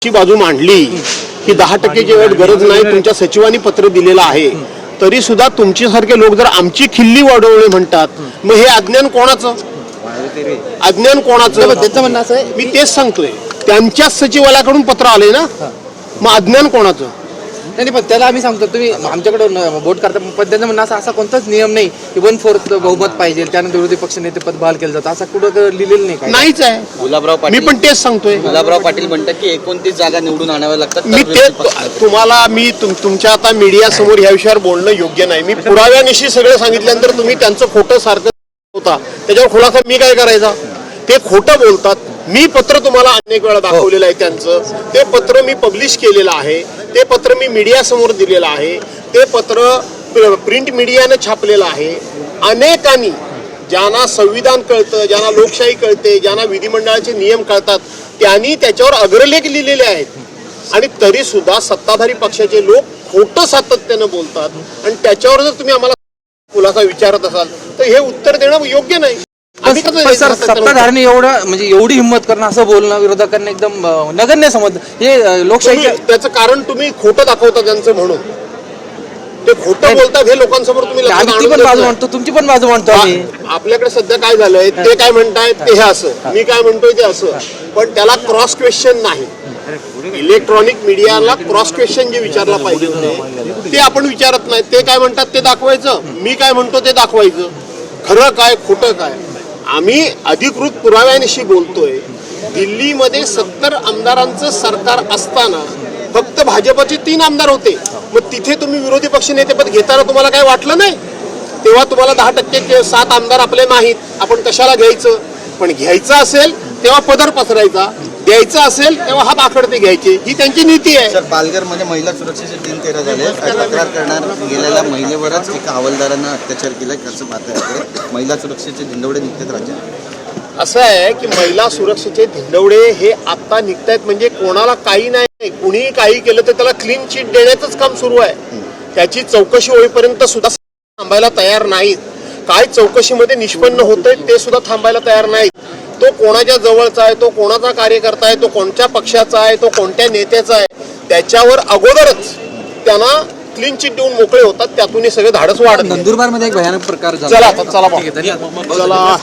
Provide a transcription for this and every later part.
ची बाजू मांडली की 10%ची अट गरज नाही, तुमच्या सचिवांनी पत्र दिलेलं आहे, तरी सुद्धा तुमच्यासारखे लोक जर आमची खिल्ली वाढवणे म्हणतात, मग हे अज्ञान कोणाचं? अज्ञान कोणाचं? त्यांचं म्हणणं असं आहे, मी तेच सांगतोय, त्यांच्याच सचिवालयाकडून पत्र आले ना, मग अज्ञान कोणाचं? नाही पण त्याला आम्ही सांगतो तुम्ही आमच्याकडे वोट करता, पण त्यांचं म्हणणं असा कोणताच नियम नाही की 1/4 बहुमत पाहिजे, त्यानंतर विरोधी पक्ष नेते पद बहाल केलं जातं, असं कुठं लिहिलेलं नाही काय? नाहीच आहे. गुलाबराव मी पाटील पण तेच सांगतोय. गुलाबराव पाटील म्हणतात की 29 जागा निवडून आणाव्या लागतात. मी ते तुम्हाला तुमच्या आता मीडिया समोर या विषयावर बोलणं योग्य नाही. मी पुराव्यानिशी सगळं सांगितल्यानंतर तुम्ही त्यांचं खोटं सारखं होता, त्याच्यावर खुलासा मी काय करायचा? ते खोटं बोलतात. मी पत्र तुम्हाला अनेक वेळा दाखवलेलं आहे त्यांचं, ते पत्र मी पब्लिश केलेलं आहे, ते पत्र मी मीडिया समोर दिलेलं आहे, ते पत्र प्रिंट मीडियाने छापलेलं आहे. अनेकांनी, ज्यांना संविधान कळतं, ज्यांना लोकशाही कळते, ज्यांना विधिमंडळाचे नियम कळतात, त्यांनी त्याच्यावर अग्रलेख लिहिलेले आहेत. आणि तरी सुद्धा सत्ताधारी पक्षाचे लोक खोटं सातत्यानं बोलतात, आणि त्याच्यावर जर तुम्ही आम्हाला खुलासा विचारत असाल तर हे उत्तर देणं योग्य नाही. सर, सत्ताधाऱ्यांनी एवढं म्हणजे एवढी हिंमत करणं, असं बोलणं विरोधकांनी एकदम नगण्य समज. हे लोकशाही, त्याचं कारण तुम्ही खोटं दाखवता त्यांचं, म्हणून ते खोटं बोलतात हे लोकांसमोर तुम्ही ती पण बाजू म्हणतो, तुमची पण बाजू म्हणतो आम्ही. आपल्याकडे सध्या काय झालंय, ते काय म्हणतायत ते हे असं, मी काय म्हणतोय ते असं, पण त्याला क्रॉस क्वेश्चन नाही. इलेक्ट्रॉनिक मीडियाला क्रॉस क्वेश्चन जे विचारला पाहिजे होते ते आपण विचारत नाही. ते काय म्हणतात ते दाखवायचं, मी काय म्हणतो ते दाखवायचं, खरं काय खोटं काय. आम्ही अधिकृत पुराव्यानिशी बोलतोय. दिल्लीमध्ये 70 आमदारांचं सरकार असताना फक्त भाजपचे 3 आमदार होते. मग तिथे तुम्ही विरोधी पक्ष नेतेपद घेताना तुम्हाला काय वाटलं नाही? तेव्हा तुम्हाला 10% 7 आमदार आपले नाहीत, आपण कशाला घ्यायचं? पण घ्यायचं असेल तेव्हा पदर पसरायचा, द्यायचं असेल तेव्हा हात आखडते घ्यायचे, ही त्यांची नीती आहे. सर, पालघरमध्ये महिला सुरक्षेचे 3-13 झाले. तक्रार करणार गेलेल्या महिलेवरच एका हवालदारानं अत्याचार केलाय, कसं पाहताय? महिला सुरक्षेचे धिंडवडे निघतात राज्यात. असं आहे की महिला सुरक्षेचे धिंडवडे हे आता निघतायत, म्हणजे कोणाला काही नाही, कुणी काही केलं तर त्याला क्लीन चिट देण्याचंच काम सुरू आहे. त्याची चौकशी होईपर्यंत सुद्धा थांबायला तयार नाहीत. काय चौकशीमध्ये निष्पन्न होतंय ते सुद्धा थांबायला तयार नाहीत. तो कोणाच्या जवळचा आहे, तो कोणाचा कार्यकर्ता आहे, तो कोणत्या पक्षाचा आहे, तो कोणत्या नेत्याचा आहे, त्याच्यावर अगोदरच त्यांना क्लीन चिट देऊन मोकळे होतात. त्यातून हे सगळे धाडस वाढत. नंदुरबारमध्ये एक भयानक प्रकार झाला. चला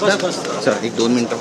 सर, 1-2 मिनिटं.